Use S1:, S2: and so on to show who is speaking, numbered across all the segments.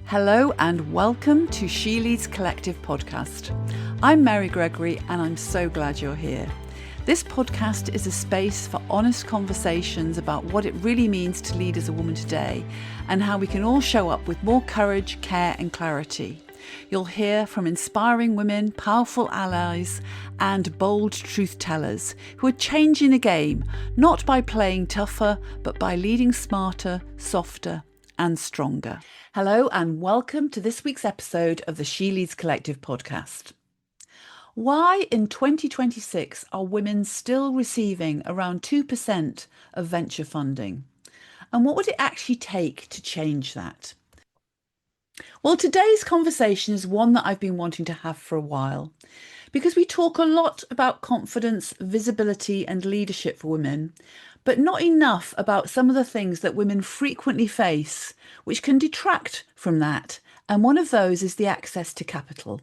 S1: Hello and welcome to She Leads Collective podcast. I'm Mary Gregory and I'm so glad you're here. This podcast is a space for honest conversations about what it really means to lead as a woman today and how we can all show up with more courage, care and clarity. You'll hear from inspiring women, powerful allies and bold truth tellers who are changing the game, not by playing tougher, but by leading smarter, softer and stronger. Hello and welcome to this week's episode of the She Leads Collective podcast. Why in 2026 are women still receiving around 2% of venture funding? And what would it actually take to change that? Well, today's conversation is one that I've been wanting to have for a while because we talk a lot about confidence, visibility and leadership for women, but not enough about some of the things that women frequently face, which can detract from that. And one of those is the access to capital.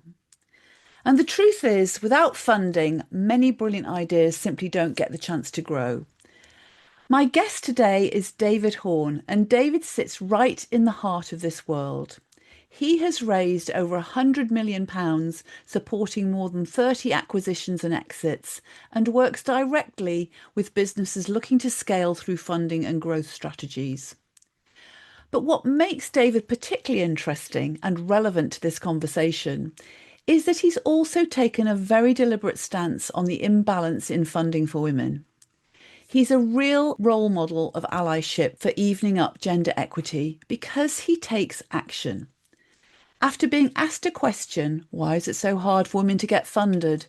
S1: And the truth is, without funding, many brilliant ideas simply don't get the chance to grow. My guest today is David Horne, and David sits right in the heart of this world. He has raised over £100 million, supporting more than 30 acquisitions and exits, and works directly with businesses looking to scale through funding and growth strategies. But what makes David particularly interesting and relevant to this conversation is that he's also taken a very deliberate stance on the imbalance in funding for women. He's a real role model of allyship for evening up gender equity because he takes action. After being asked a question, why is it so hard for women to get funded?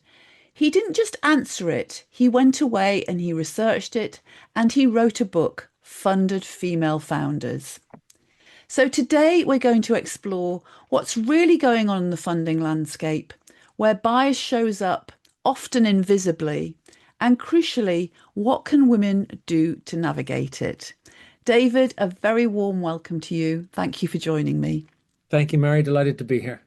S1: He didn't just answer it, he went away and he researched it and he wrote a book, Funded Female Founders. So today we're going to explore what's really going on in the funding landscape, where bias shows up, often invisibly, and crucially, what can women do to navigate it? David, a very warm welcome to you. Thank you for joining me.
S2: Thank you, Mary. Delighted to be here.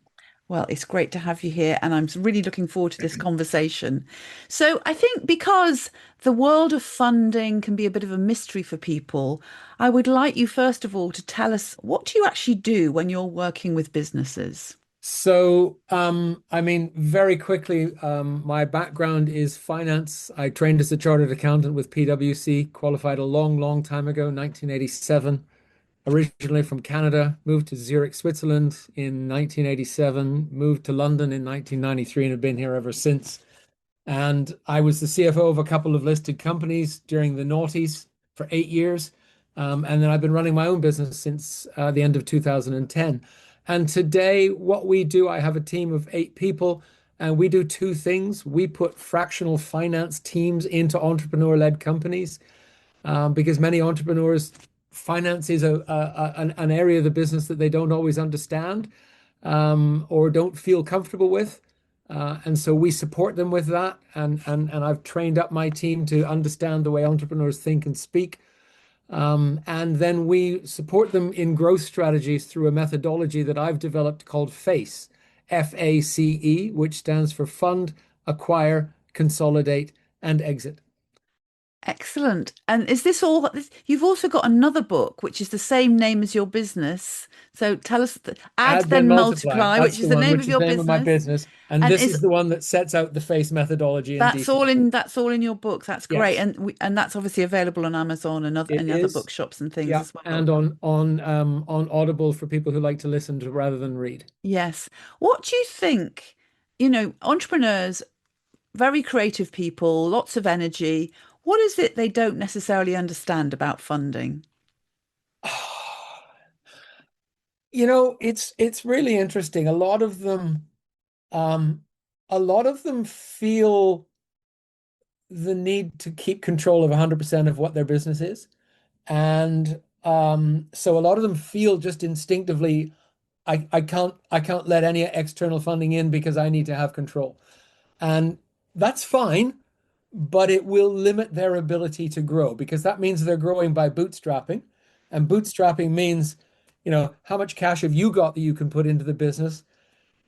S1: Well, it's great to have you here, and I'm really looking forward to this conversation. So I think because the world of funding can be a bit of a mystery for people, I would like you, first of all, to tell us, what do you actually do when you're working with businesses?
S2: So, very quickly, my background is finance. I trained as a chartered accountant with PwC, qualified a long time ago, 1987. Originally from Canada, moved to Zurich, Switzerland in 1987, moved to London in 1993 and have been here ever since. And I was the CFO of a couple of listed companies during the noughties for 8 years. And then I've been running my own business since the end of 2010. And today, what we do, I have a team of 8 people, and we do 2 things. We put fractional finance teams into entrepreneur-led companies because many entrepreneurs, finance is an area of the business that they don't always understand or don't feel comfortable with. And so we support them with that. And I've trained up my team to understand the way entrepreneurs think and speak. And then we support them in growth strategies through a methodology that I've developed called FACE, FACE, which stands for Fund, Acquire, Consolidate, and Exit.
S1: Excellent. And is this all? You've also got another book, which is the same name as your business. So tell us, Add Then Multiply,
S2: That's
S1: which is the name
S2: which
S1: of
S2: is
S1: your
S2: the name of my business. And
S1: And
S2: this is the one that sets out the FACE methodology in detail.
S1: That's all in your book. That's great.
S2: Yes,
S1: And that's obviously available on Amazon and
S2: it
S1: other
S2: is.
S1: bookshops and things
S2: Yeah,
S1: as well.
S2: and on Audible for people who like to listen to rather than read.
S1: Yes. What do you think? Entrepreneurs, very creative people, lots of energy. What is it they don't necessarily understand about funding?
S2: It's really interesting. Um, a lot of them feel the need to keep control of 100% of what their business is. And so a lot of them feel just instinctively, I can't let any external funding in because I need to have control. And that's fine, but it will limit their ability to grow because that means they're growing by bootstrapping. And bootstrapping means, how much cash have you got that you can put into the business?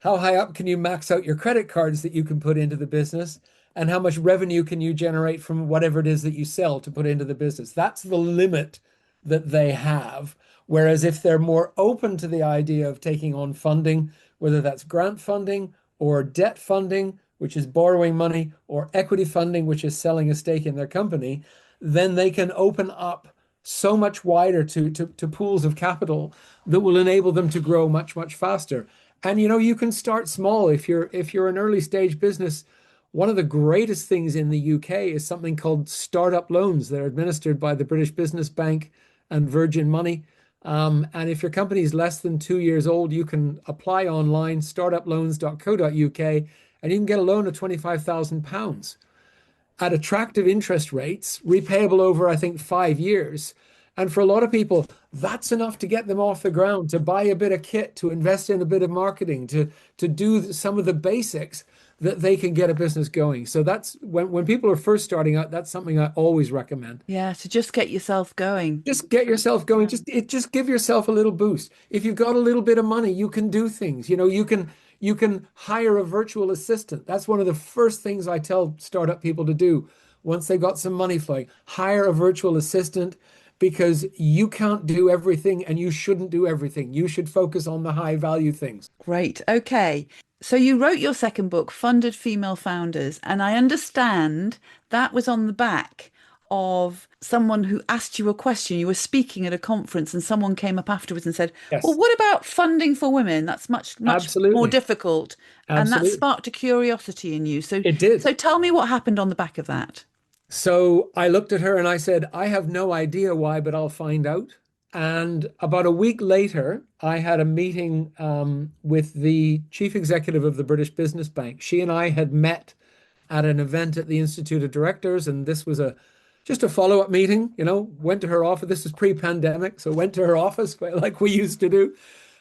S2: How high up can you max out your credit cards that you can put into the business? And how much revenue can you generate from whatever it is that you sell to put into the business? That's the limit that they have. Whereas if they're more open to the idea of taking on funding, whether that's grant funding or debt funding, which is borrowing money, or equity funding, which is selling a stake in their company, then they can open up so much wider to pools of capital that will enable them to grow much, much faster. And you can start small if you're an early stage business. One of the greatest things in the UK is something called startup loans. They're administered by the British Business Bank and Virgin Money. And if your company is less than 2 years old, you can apply online, startuploans.co.uk, and you can get a loan of £25,000 at attractive interest rates, repayable over, I think, 5 years. And for a lot of people, that's enough to get them off the ground, to buy a bit of kit, to invest in a bit of marketing, to do some of the basics that they can get a business going. So that's when people are first starting out, that's something I always recommend.
S1: Yeah, to just get yourself going.
S2: Just get yourself going. Just give yourself a little boost. If you've got a little bit of money, you can do things. You can hire a virtual assistant. That's one of the first things I tell startup people to do once they've got some money flowing. Hire a virtual assistant because you can't do everything and you shouldn't do everything. You should focus on the high value things.
S1: Great. Okay. So you wrote your second book, Funded Female Founders, and I understand that was on the back of someone who asked you a question. You were speaking at a conference and someone came up afterwards and said, "Well,
S2: Yes,
S1: what about funding for women? That's much, much more
S2: absolutely.
S1: difficult." And that
S2: Absolutely.
S1: sparked a curiosity in you. So
S2: It did.
S1: so tell me what happened on the back of that.
S2: So I looked at her and I said, I have no idea why, but I'll find out. And about a week later, I had a meeting with the chief executive of the British Business Bank. She and I had met at an event at the Institute of Directors, and this was just a follow-up meeting. Went to her office. This was pre-pandemic, so went to her office like we used to do.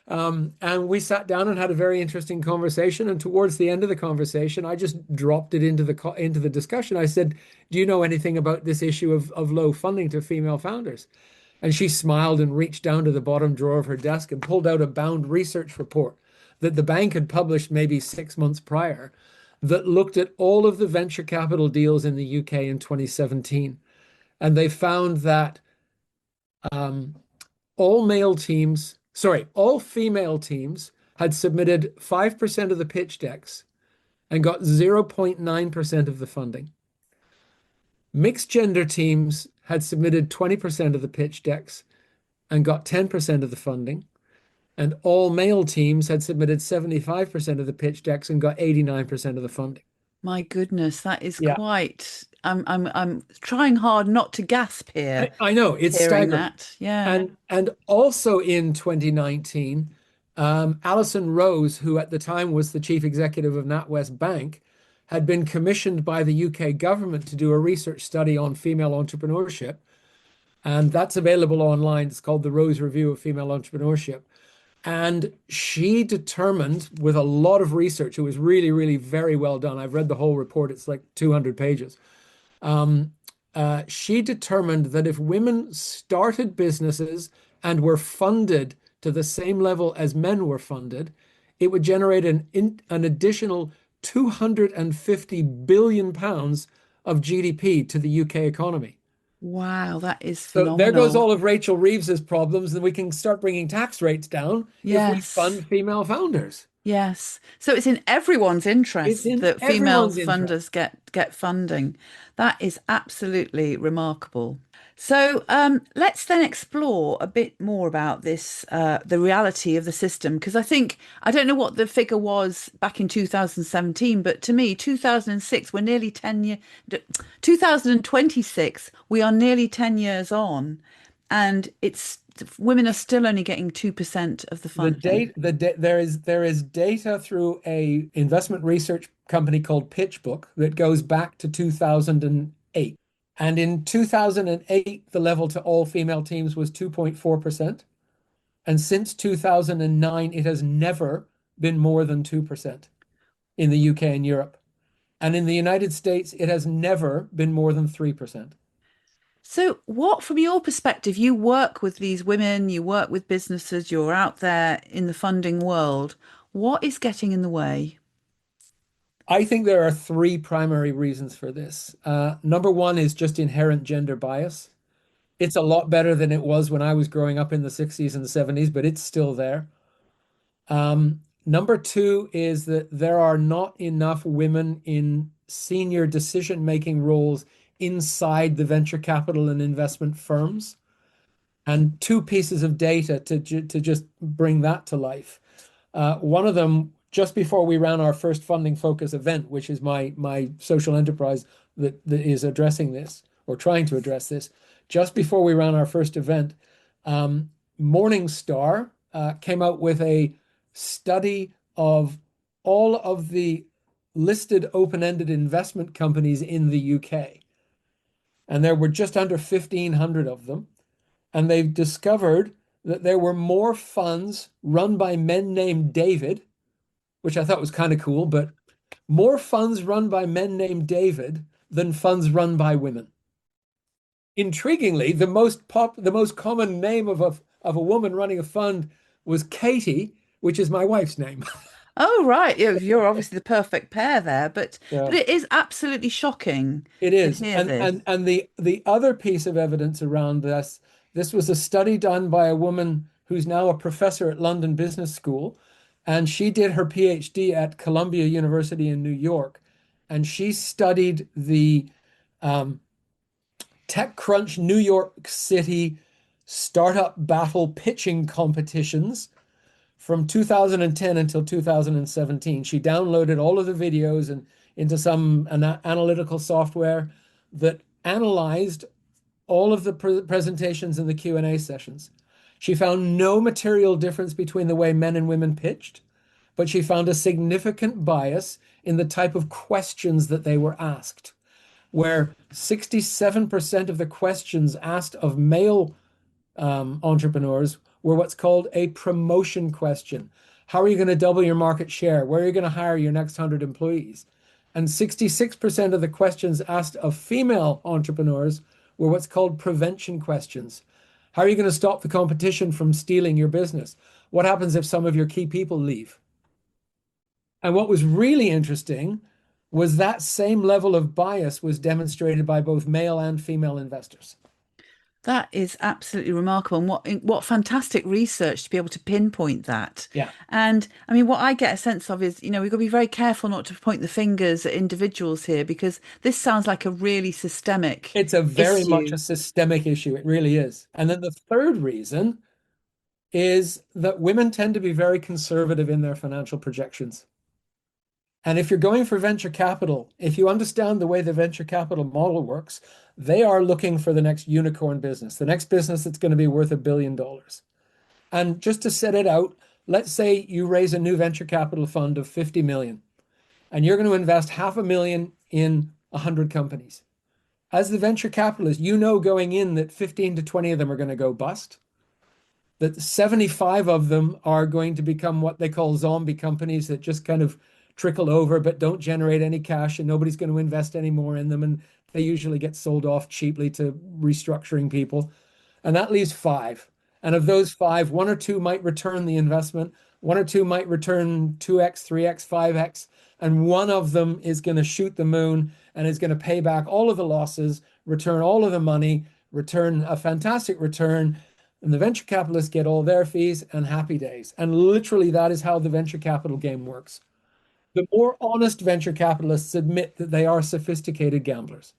S2: And we sat down and had a very interesting conversation. And towards the end of the conversation, I just dropped it into the discussion. I said, "Do you know anything about this issue of low funding to female founders?" And she smiled and reached down to the bottom drawer of her desk and pulled out a bound research report that the bank had published maybe 6 months prior that looked at all of the venture capital deals in the UK in 2017. And they found that um, all female teams had submitted 5% of the pitch decks and got 0.9% of the funding. Mixed gender teams had submitted 20% of the pitch decks and got 10% of the funding. And all male teams had submitted 75% of the pitch decks and got 89% of the funding.
S1: My goodness, that is
S2: Yeah,
S1: quite. I'm trying hard not to gasp here,
S2: I know it's
S1: hearing
S2: staggering.
S1: that. Yeah.
S2: And also in 2019, Alison Rose, who at the time was the chief executive of NatWest Bank, had been commissioned by the UK government to do a research study on female entrepreneurship. And that's available online. It's called the Rose Review of Female Entrepreneurship. And she determined with a lot of research, it was really, really very well done. I've read the whole report, it's like 200 pages. Um, she determined that if women started businesses and were funded to the same level as men were funded, it would generate an additional 250 billion pounds of GDP to the UK economy.
S1: Wow, that is
S2: So there goes
S1: phenomenal.
S2: all of Rachel Reeves's problems, and we can start bringing tax rates down if we
S1: Yes.
S2: fund female founders.
S1: Yes. So it's in everyone's
S2: It's
S1: interest
S2: in
S1: that female
S2: everyone's interest.
S1: funders get funding. That is absolutely remarkable. So let's then explore a bit more about this, the reality of the system, because I think I don't know what the figure was back in 2017, but to me, 2006, we're nearly 10 years, 2026, we are nearly 10 years on, and it's women are still only getting 2% of the
S2: The
S1: funding.
S2: date, there is data through a investment research company called PitchBook that goes back to 2008. And in 2008, the level to all female teams was 2.4%. And since 2009, it has never been more than 2% in the UK and Europe. And in the United States, it has never been more than 3%.
S1: So, what, from your perspective, you work with these women, you work with businesses, you're out there in the funding world. What is getting in the way?
S2: I think there are three primary reasons for this. Number one is just inherent gender bias. It's a lot better than it was when I was growing up in the 60s and the 70s, but it's still there. Number two is that there are not enough women in senior decision-making roles inside the venture capital and investment firms. And two pieces of data to just bring that to life. One of them, just before we ran our first funding focus event, which is my social enterprise that is addressing this or trying to address this, just before we ran our first event, Morningstar came out with a study of all of the listed open-ended investment companies in the UK. And there were just under 1,500 of them. And they've discovered that there were more funds run by men named David, which I thought was kind of cool, but more funds run by men named David than funds run by women. Intriguingly, the most common name of a woman running a fund was Katie, which is my wife's name.
S1: Oh, right. You're obviously the perfect pair there, but
S2: Yeah.
S1: it is absolutely shocking
S2: It
S1: to
S2: is.
S1: hear
S2: And
S1: this.
S2: the other piece of evidence around this was a study done by a woman who's now a professor at London Business School, and she did her PhD at Columbia University in New York, and she studied the um, TechCrunch New York City startup battle pitching competitions from 2010 until 2017. She downloaded all of the videos and into some analytical software that analyzed all of the presentations and the Q&A sessions. She found no material difference between the way men and women pitched, but she found a significant bias in the type of questions that they were asked, where 67% of the questions asked of male entrepreneurs were what's called a promotion question. How are you going to double your market share? Where are you going to hire your next 100 employees? And 66% of the questions asked of female entrepreneurs were what's called prevention questions. How are you going to stop the competition from stealing your business? What happens if some of your key people leave? And what was really interesting was that same level of bias was demonstrated by both male and female investors.
S1: That is absolutely remarkable. And what fantastic research to be able to pinpoint that.
S2: Yeah.
S1: And I mean, what I get a sense of is, we've got to be very careful not to point the fingers at individuals here because this sounds like a really systemic
S2: It's a very much
S1: issue.
S2: a systemic issue. It really is. And then the third reason is that women tend to be very conservative in their financial projections. And if you're going for venture capital, if you understand the way the venture capital model works, they are looking for the next unicorn business, the next business that's going to be worth $1 billion. And just to set it out, let's say you raise a new venture capital fund of 50 million, and you're going to invest 500,000 in 100 companies. As the venture capitalist, you know going in that 15 to 20 of them are going to go bust, that 75 of them are going to become what they call zombie companies that just kind of trickle over but don't generate any cash and nobody's going to invest any more in them. And they usually get sold off cheaply to restructuring people. And that leaves five. And of those five, one or two might return the investment, one or two might return 2x, 3x, 5x, and one of them is going to shoot the moon and is going to pay back all of the losses, return all of the money, return a fantastic return. And the venture capitalists get all their fees and happy days. And literally, that is how the venture capital game works. The more honest venture capitalists admit that they are sophisticated gamblers.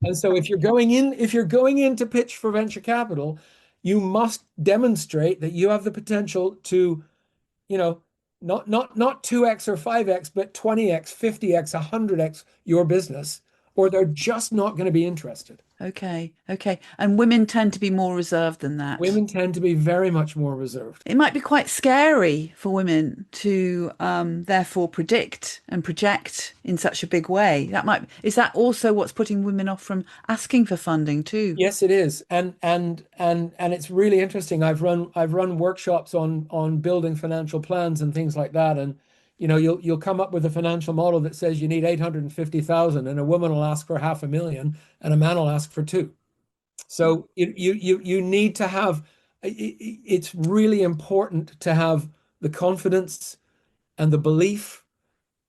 S2: And so if you're going in to pitch for venture capital, you must demonstrate that you have the potential to, you know, not 2x or 5x, but 20x, 50x, 100x your business, or they're just not going to be interested.
S1: Okay, okay. And women tend to be more reserved than that.
S2: Women tend to be very much more reserved.
S1: It might be quite scary for women to therefore predict and project in such a big way. Is that also what's putting women off from asking for funding too?
S2: Yes, it is. And it's really interesting. I've run workshops on building financial plans and things like that. And you'll come up with a financial model that says you need 850,000 and a woman will ask for 500,000 and a man will ask for two. So you need to have it's really important to have the confidence and the belief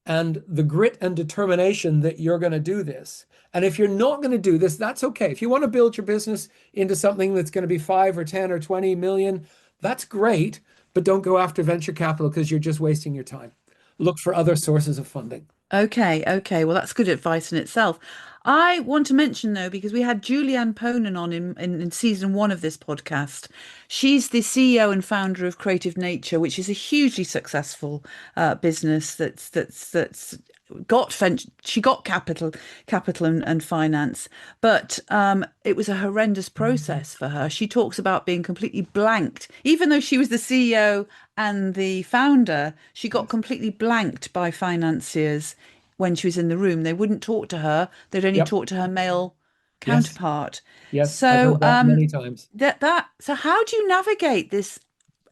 S2: and the grit and determination that you're going to do this. And if you're not going to do this, that's okay. If you want to build your business into something that's going to be 5 or 10 or 20 million, that's great, but don't go after venture capital because you're just wasting your time. Look for other sources of funding.
S1: Okay, okay. Well, that's good advice in itself. I want to mention though, because we had Julianne Ponan on in season one of this podcast. She's the CEO and founder of Creative Nature, which is a hugely successful business that's she got capital and finance, but it was a horrendous process for her. She talks about being completely blanked, even though she was the CEO and the founder. She got
S2: Yes.
S1: completely blanked by financiers when she was in the room. They wouldn't talk to her. They'd only
S2: Yep.
S1: talk to her male
S2: Yes.
S1: counterpart.
S2: Yes. I've
S1: So
S2: heard that many times.
S1: so how do you navigate this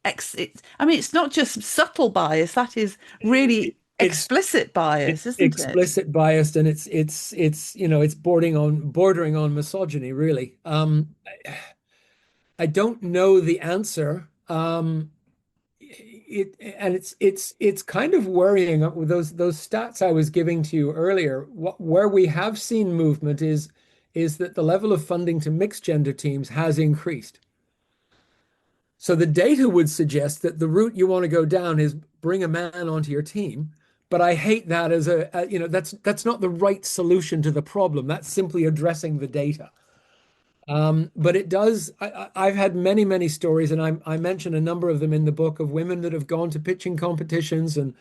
S1: I mean, it's not just subtle bias, that is really
S2: It's
S1: explicit bias,
S2: it's
S1: isn't it?
S2: explicit biased, and it's bordering on misogyny, really. I don't know the answer. It's kind of worrying with those stats I was giving to you earlier. Where we have seen movement is that the level of funding to mixed gender teams has increased. So the data would suggest that the route you want to go down is bring a man onto your team. But I hate that as that's not the right solution to the problem. That's simply addressing the data. But it does. I've had many, many stories, and I mention a number of them in the book of women that have gone to pitching competitions, and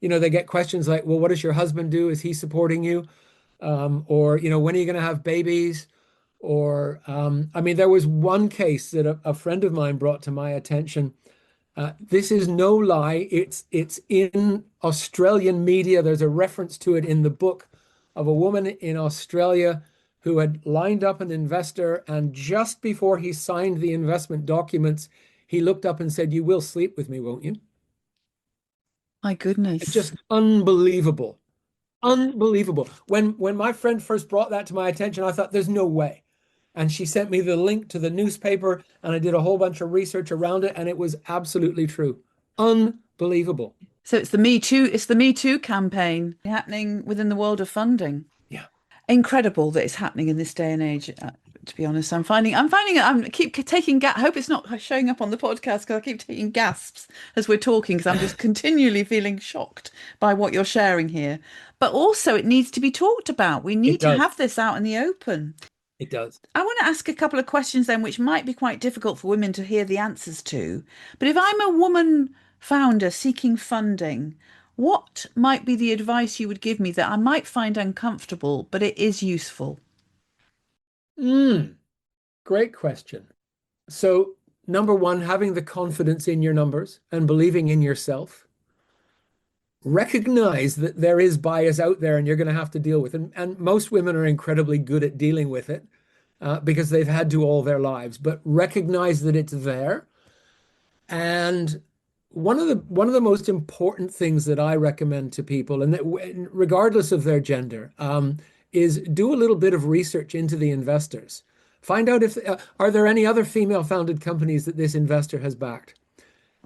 S2: they get questions like, "Well, what does your husband do? Is he supporting you?" Or when are you going to have babies? Or I mean, there was one case that a friend of mine brought to my attention. This is no lie. It's in Australian media. There's a reference to it in the book of a woman in Australia who had lined up an investor, and just before he signed the investment documents, he looked up and said, "You will sleep with me, won't you?"
S1: My
S2: It's
S1: goodness.
S2: just unbelievable. Unbelievable. When my friend first brought that to my attention, I thought, there's no way. And she sent me the link to the newspaper, and I did a whole bunch of research around it, and it was absolutely true. Unbelievable.
S1: So it's the Me Too campaign happening within the world of funding.
S2: Yeah,
S1: Incredible that it's happening in this day and age. To be honest, I'm finding it. I keep taking. Hope it's not showing up on the podcast because I keep taking gasps as we're talking because I'm just continually feeling shocked by what you're sharing here. But also, it needs to be talked about. We
S2: it
S1: need to
S2: does.
S1: have this out in the open.
S2: It does.
S1: I want to ask a couple of questions then, which might be quite difficult for women to hear the answers to. But if I'm a woman founder seeking funding, what might be the advice you would give me that I might find uncomfortable, but it is useful?
S2: Mm, great question. So, number one, having the confidence in your numbers and believing in yourself. Recognize that there is bias out there and you're going to have to deal with it. And most women are incredibly good at dealing with it because they've had to all their lives. But recognize that it's there. And one of the most important things that I recommend to people, and that regardless of their gender, is do a little bit of research into the investors. Find out if are there any other female-founded companies that this investor has backed.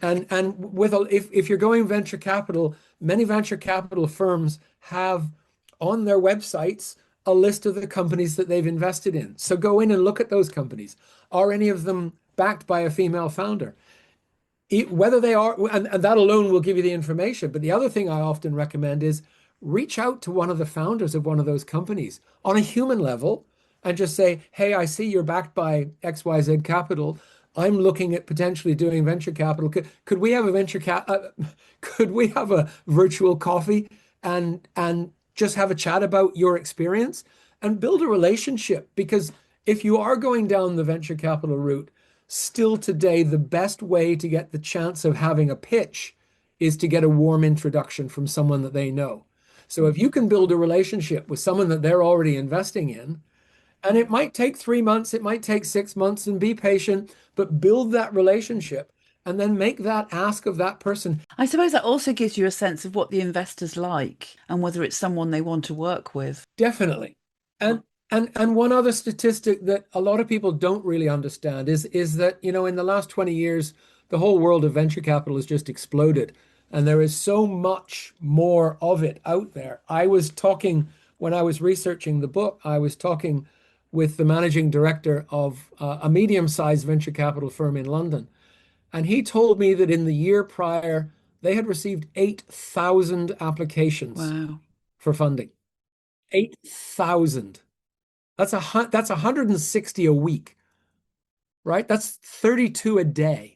S2: And if you're going venture capital, many venture capital firms have on their websites a list of the companies that they've invested in. So go in and look at those companies. Are any of them backed by a female founder? Whether they are, and that alone will give you the information. But the other thing I often recommend is reach out to one of the founders of one of those companies on a human level and just say, "Hey, I see you're backed by XYZ Capital. I'm looking at potentially doing venture capital. Could we have a could we have a virtual coffee and just have a chat about your experience and build a relationship? Because if you are going down the venture capital route, still today, the best way to get the chance of having a pitch is to get a warm introduction from someone that they know. So if you can build a relationship with someone that they're already investing in, and it might take 3 months, it might take 6 months, and be patient, but build that relationship and then make that ask of that person.
S1: I suppose that also gives you a sense of what the investors like and whether it's someone they want to work with.
S2: Definitely. And one other statistic that a lot of people don't really understand is that, in the last 20 years, the whole world of venture capital has just exploded. And there is so much more of it out there. I was talking, when I was researching the book, I was talking with the managing director of a medium-sized venture capital firm in London. And he told me that in the year prior, they had received 8,000 applications
S1: Wow.
S2: for funding. 8,000. That's 160 a week, right? That's 32 a day.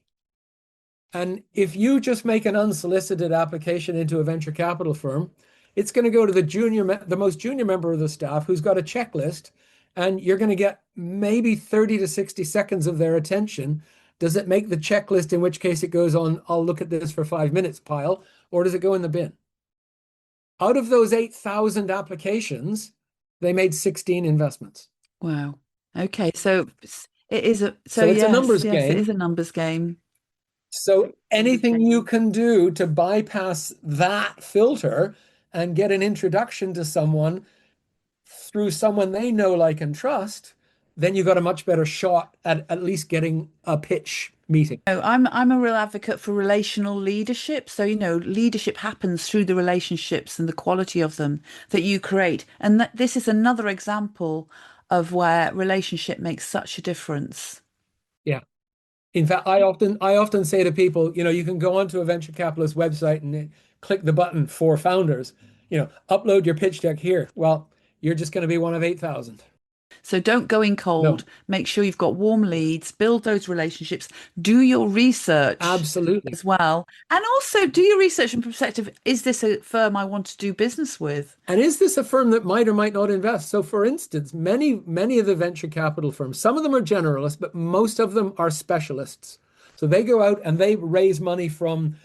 S2: And if you just make an unsolicited application into a venture capital firm, it's going to go to the most junior member of the staff who's got a checklist, and you're going to get maybe 30 to 60 seconds of their attention. Does it make the checklist, in which case it goes on, I'll look at this for 5 minutes pile, or does it go in the bin? Out of those 8,000 applications, they made 16 investments.
S1: Wow. Okay. So it is
S2: So it's a
S1: yes,
S2: numbers
S1: yes, it is
S2: game.
S1: a numbers game.
S2: So anything you can do to bypass that filter and get an introduction to someone through someone they know, like, and trust, then you've got a much better shot at least getting a pitch meeting.
S1: No, I'm a real advocate for relational leadership. So, leadership happens through the relationships and the quality of them that you create. And this is another example of where relationship makes such a difference.
S2: Yeah. In fact, I often say to people, you can go onto a venture capitalist website and click the button for founders, upload your pitch deck here. Well, you're just going to be one of 8,000.
S1: So don't go in cold.
S2: No,
S1: Make sure you've got warm leads, build those relationships, do your research
S2: absolutely.
S1: as well. And also do your research and perspective. Is this a firm I want to do business with?
S2: And is this a firm that might or might not invest? So, for instance, many of the venture capital firms, some of them are generalists, but most of them are specialists. So they go out and they raise money from,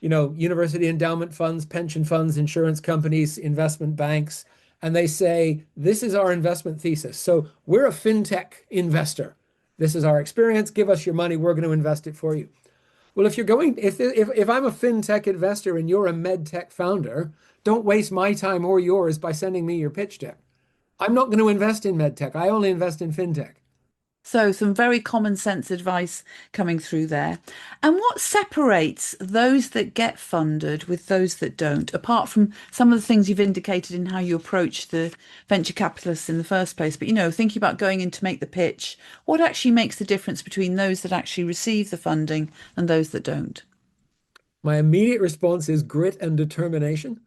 S2: university endowment funds, pension funds, insurance companies, investment banks, and they say, this is our investment thesis. So we're a fintech investor. This is our experience. Give us your money. We're going to invest it for you. Well, if I'm a fintech investor and you're a med tech founder, don't waste my time or yours by sending me your pitch deck. I'm not going to invest in med tech. I only invest in fintech.
S1: So some very common sense advice coming through there. And what separates those that get funded with those that don't, apart from some of the things you've indicated in how you approach the venture capitalists in the first place? But, thinking about going in to make the pitch, what actually makes the difference between those that actually receive the funding and those that don't?
S2: My immediate response is grit and determination.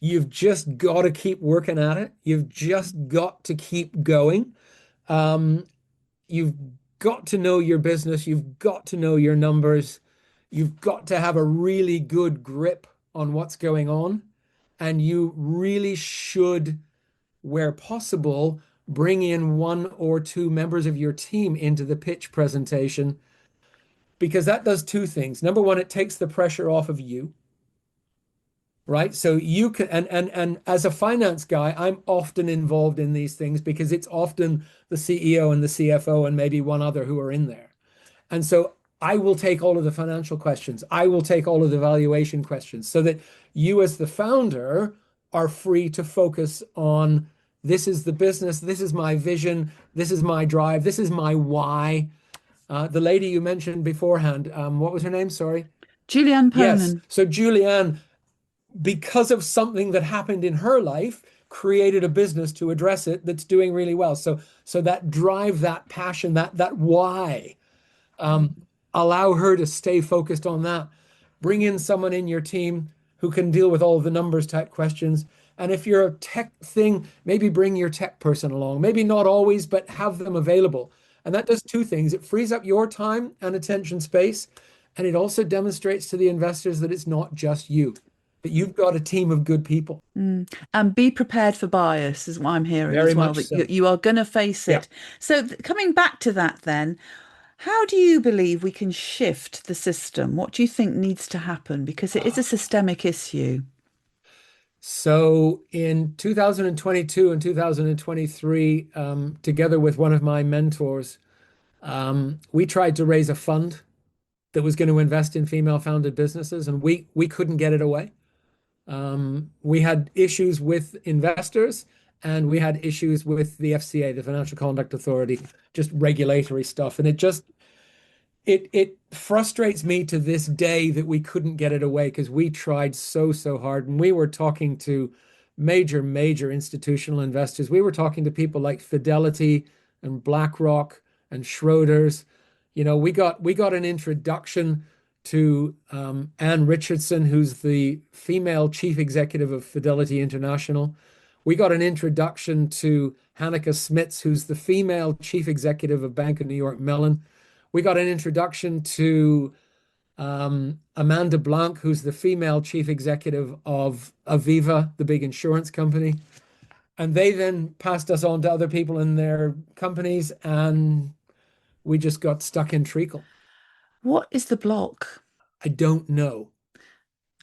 S2: You've just got to keep working at it. You've just got to keep going. Um, you've got to know your business. You've got to know your numbers. You've got to have a really good grip on what's going on. And you really should, where possible, bring in one or two members of your team into the pitch presentation, because that does two things. Number one, it takes the pressure off of you, right? So you can, and as a finance guy, I'm often involved in these things because it's often the CEO and the CFO and maybe one other who are in there. And so I will take all of the financial questions. I will take all of the valuation questions so that you, as the founder, are free to focus on, this is the business, this is my vision, this is my drive, this is my why. The lady you mentioned beforehand, what was her name? Sorry.
S1: Julianne
S2: Yes.
S1: Ponan.
S2: So Julianne, because of something that happened in her life, created a business to address it that's doing really well. So that drive, that passion, that why, allow her to stay focused on that. Bring in someone in your team who can deal with all the numbers type questions. And if you're a tech thing, maybe bring your tech person along. Maybe not always, but have them available. And that does two things. It frees up your time and attention space. And it also demonstrates to the investors that it's not just you, that you've got a team of good people.
S1: And be prepared for bias, is what I'm hearing
S2: Very
S1: as well,
S2: much
S1: that you,
S2: so.
S1: you are going to face
S2: Yeah.
S1: it. So, coming back to that, then, how do you believe we can shift the system? What do you think needs to happen? Because it is a systemic issue.
S2: So in 2022 and 2023, together with one of my mentors, we tried to raise a fund that was going to invest in female-founded businesses, and we couldn't get it away. We had issues with investors, and we had issues with the FCA, the Financial Conduct Authority, just regulatory stuff, and it frustrates me to this day that we couldn't get it away because we tried so hard, and we were talking to major institutional investors. We were talking to people like Fidelity and BlackRock and Schroders. We got an introduction to Ann Richardson, who's the female chief executive of Fidelity International. We got an introduction to Hanneke Smits, who's the female chief executive of Bank of New York Mellon. We got an introduction to Amanda Blanc, who's the female chief executive of Aviva, the big insurance company. And they then passed us on to other people in their companies, and we just got stuck in treacle.
S1: What is the block?
S2: I don't know.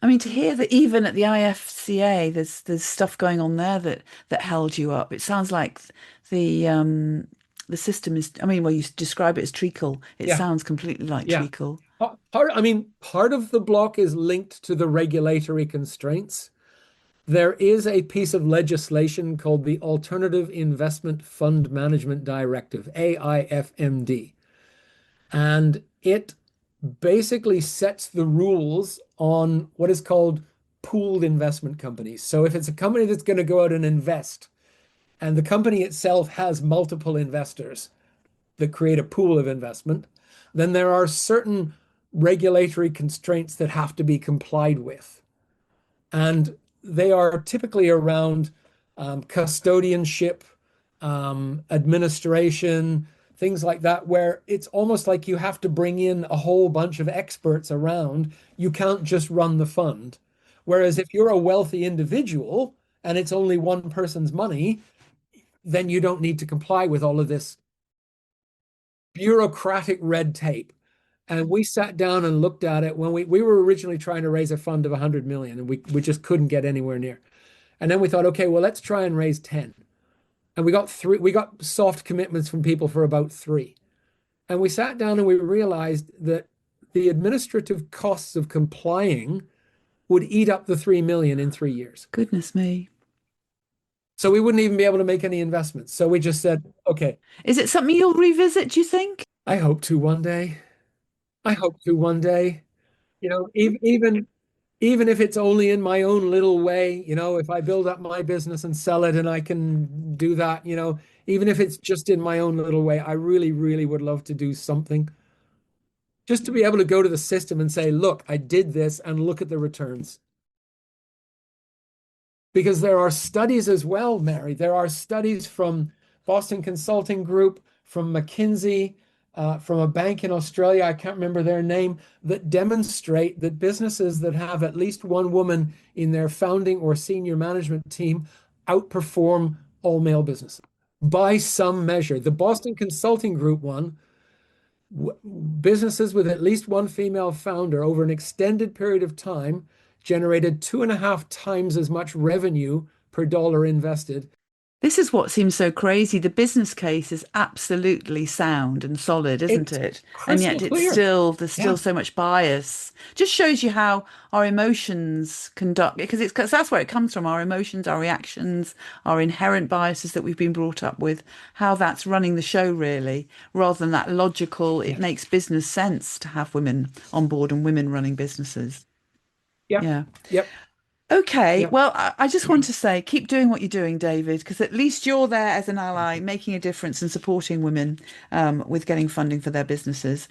S1: I mean, to hear that even at the IFCA, there's stuff going on there that held you up. It sounds like the system is. I mean, well, you describe it as treacle. It
S2: Yeah,
S1: sounds completely like
S2: yeah.
S1: treacle.
S2: Part of the block is linked to the regulatory constraints. There is a piece of legislation called the Alternative Investment Fund Management Directive, AIFMD, and it basically sets the rules on what is called pooled investment companies. So if it's a company that's going to go out and invest, and the company itself has multiple investors that create a pool of investment, then there are certain regulatory constraints that have to be complied with. And they are typically around custodianship, administration, things like that, where it's almost like you have to bring in a whole bunch of experts around. You can't just run the fund. Whereas if you're a wealthy individual and it's only one person's money, then you don't need to comply with all of this bureaucratic red tape. And we sat down and looked at it when we were originally trying to raise a fund of 100 million, and we just couldn't get anywhere near. And then we thought, okay, well, let's try and raise 10. And we got soft commitments from people for about three. And we sat down and we realized that the administrative costs of complying would eat up the 3 million in 3 years.
S1: Goodness me.
S2: So we wouldn't even be able to make any investments. So we just said, okay,
S1: Is it something you'll revisit, do you think?
S2: I hope to one day. I hope to one day. Even if it's only in my own little way, if I build up my business and sell it and I can do that, even if it's just in my own little way, I really would love to do something just to be able to go to the system and say, look, I did this and look at the returns. Because there are studies as well, Mary. There are studies from Boston Consulting Group, from McKinsey, from a bank in Australia, I can't remember their name, that demonstrate that businesses that have at least one woman in their founding or senior management team outperform all male businesses by some measure. The Boston Consulting Group one, businesses with at least one female founder over an extended period of time generated 2.5 times as much revenue per dollar invested.
S1: This is what seems so crazy. The business case is absolutely sound and solid, isn't
S2: It's
S1: it? And
S2: crystal
S1: yet
S2: clear.
S1: there's still
S2: Yeah.
S1: so much bias. Just shows you how our emotions conduct, because that's where it comes from, our emotions, our reactions, our inherent biases that we've been brought up with, how that's running the show really, rather than that logical, it
S2: Yeah.
S1: makes business sense to have women on board and women running businesses.
S2: Yeah.
S1: Yeah.
S2: Yep.
S1: Okay,
S2: Yep.
S1: well, I just want to say, keep doing what you're doing, David, because at least you're there as an ally, making a difference and supporting women with getting funding for their businesses.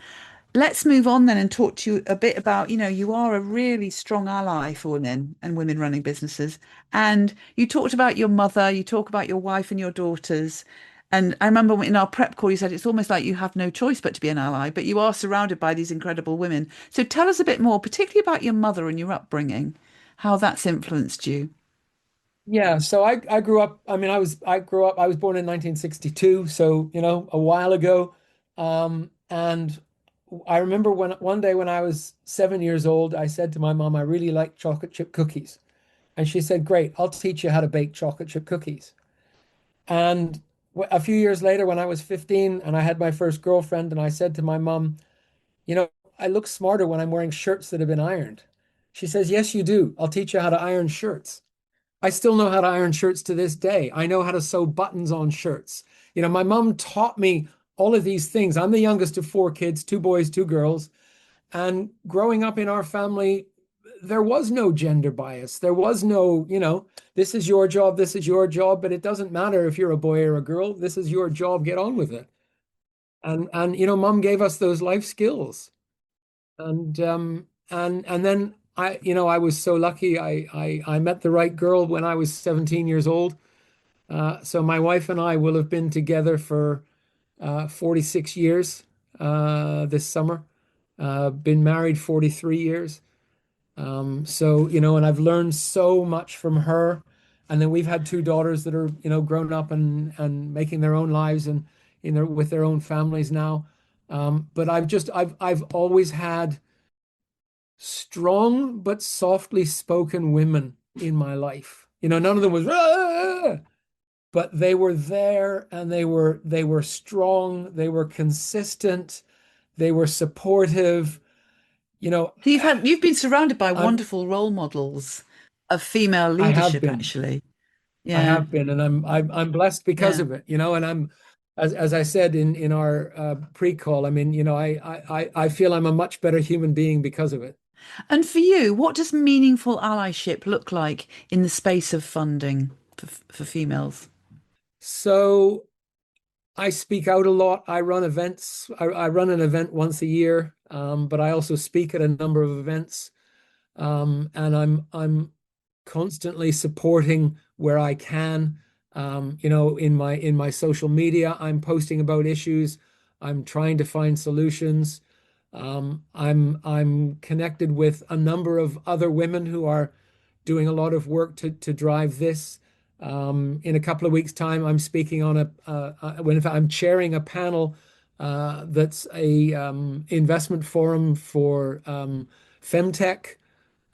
S1: Let's move on then and talk to you a bit about, you are a really strong ally for women and women running businesses. And you talked about your mother, you talk about your wife and your daughters. And I remember in our prep call, you said it's almost like you have no choice but to be an ally, but you are surrounded by these incredible women. So tell us a bit more, particularly about your mother and your upbringing, how that's influenced you.
S2: Yeah, so I grew up, I was born in 1962, so a while ago. And I remember when one day when I was 7 years old, I said to my mom, I really like chocolate chip cookies. And she said, great, I'll teach you how to bake chocolate chip cookies. And a few years later, when I was 15 and I had my first girlfriend, and I said to my mom, you know, I look smarter when I'm wearing shirts that have been ironed. She says, yes, you do. I'll teach you how to iron shirts. I still know how to iron shirts to this day. I know how to sew buttons on shirts. My mom taught me all of these things. I'm the youngest of four kids, two boys, two girls. And growing up in our family, there was no gender bias. There was no, this is your job, this is your job, but it doesn't matter if you're a boy or a girl. This is your job. Get on with it. And mom gave us those life skills. And then I was so lucky. I met the right girl when I was 17 years old. So my wife and I will have been together for 46 years this summer. Been married 43 years. And I've learned so much from her. And then we've had two daughters that are, grown up and making their own lives and with their own families now. But I've always had strong but softly spoken women in my life. None of them was, "Ah!" But they were there and they were strong, they were consistent, they were supportive. You know,
S1: So you've been surrounded by
S2: I'm
S1: wonderful role models of female
S2: I have
S1: leadership,
S2: been.
S1: actually.
S2: I
S1: Yeah,
S2: have been, and I'm blessed because
S1: yeah.
S2: of it, and I'm as I said in our pre-call, I mean, I feel I'm a much better human being because of it.
S1: And for you, what does meaningful allyship look like in the space of funding for females?
S2: So I speak out a lot. I run events. I run an event once a year, but I also speak at a number of events. And I'm constantly supporting where I can. In my social media, I'm posting about issues. I'm trying to find solutions. I'm connected with a number of other women who are doing a lot of work to drive this. In a couple of weeks' time, I'm speaking on in fact, I'm chairing a panel that's a investment forum for femtech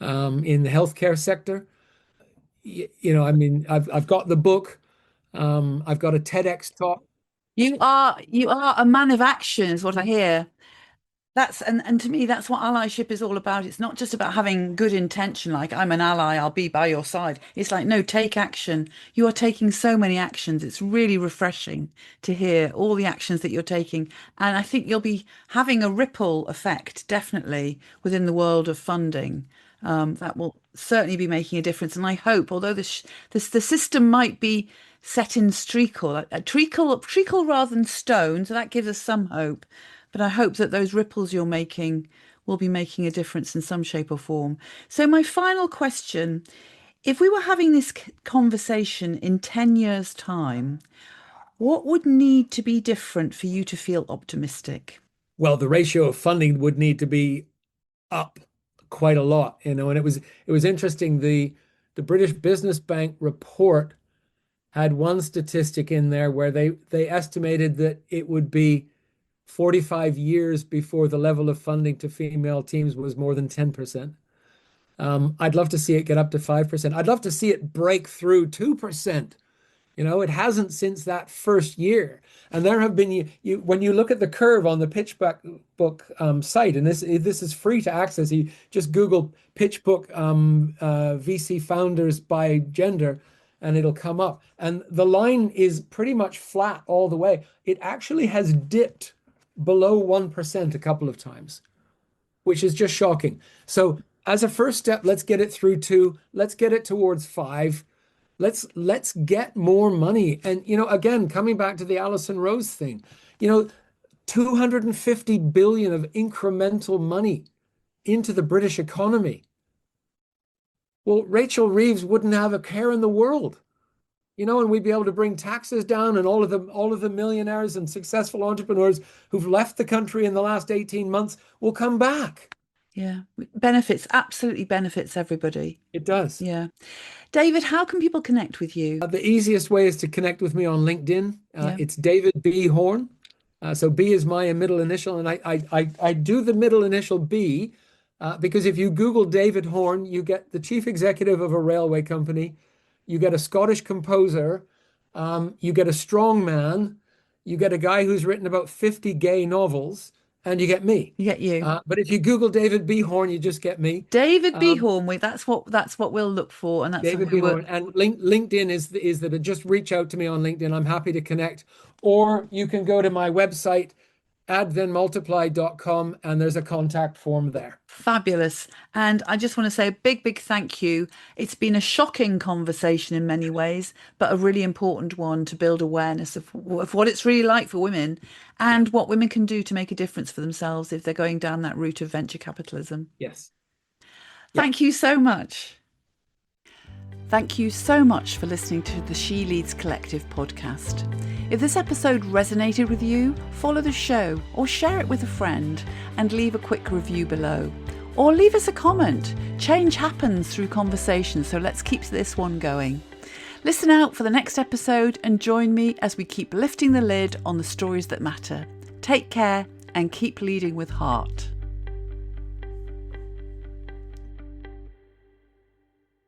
S2: in the healthcare sector. I mean, I've got the book. I've got a TEDx talk.
S1: You are a man of action, is what I hear. And to me, that's what allyship is all about. It's not just about having good intention, like I'm an ally, I'll be by your side. It's like, no, take action. You are taking so many actions. It's really refreshing to hear all the actions that you're taking. And I think you'll be having a ripple effect, definitely, within the world of funding. That will certainly be making a difference. And I hope, although the system might be set in treacle, a treacle rather than stone, so that gives us some hope. But I hope that those ripples you're making will be making a difference in some shape or form. So, my final question, if we were having this conversation in 10 years' time, what would need to be different for you to feel optimistic?
S2: Well, the ratio of funding would need to be up quite a lot, and it was interesting. The British Business Bank report had one statistic in there where they estimated that it would be 45 years before the level of funding to female teams was more than 10%. I'd love to see it get up to 5%. I'd love to see it break through 2%. It hasn't since that first year. And there have been when you look at the curve on the PitchBook site, and this is free to access. You just Google PitchBook VC founders by gender, and it'll come up. And the line is pretty much flat all the way. It actually has dipped below 1% a couple of times, which is just shocking. So as a first step, let's get it through 2. Let's get it towards 5. Let's get more money. And again, coming back to the Alison Rose thing, 250 billion of incremental money into the British economy. Well, Rachel Reeves wouldn't have a care in the world. And we'd be able to bring taxes down, and all of the millionaires and successful entrepreneurs who've left the country in the last 18 months will come back.
S1: Yeah, benefits, absolutely benefits everybody.
S2: It does.
S1: Yeah. David, how can people connect with you?
S2: The easiest way is to connect with me on LinkedIn.
S1: Yeah.
S2: It's David B Horne. So B is my middle initial, and I do the middle initial B because if you Google David Horne, you get the chief executive of a railway company, you get a Scottish composer, you get a strong man, you get a guy who's written about 50 gay novels, and you get me.
S1: You get you.
S2: But if you Google David B Horne, you just get me.
S1: David B Horne, that's what we'll look for, and that's
S2: David
S1: what we
S2: B
S1: were.
S2: Horne. And LinkedIn is that just reach out to me on LinkedIn. I'm happy to connect. or you can go to my website, addthenmultiply.com, and there's a contact form there.
S1: Fabulous. And I just want to say a big thank you. It's been a shocking conversation in many ways, but a really important one to build awareness of what it's really like for women and what women can do to make a difference for themselves if they're going down that route of venture capitalism.
S2: Yes.
S1: Thank you so much. Thank you so much for listening to the She Leads Collective podcast. If this episode resonated with you, follow the show or share it with a friend and leave a quick review below. Or leave us a comment. Change happens through conversation, so let's keep this one going. Listen out for the next episode and join me as we keep lifting the lid on the stories that matter. Take care and keep leading with heart.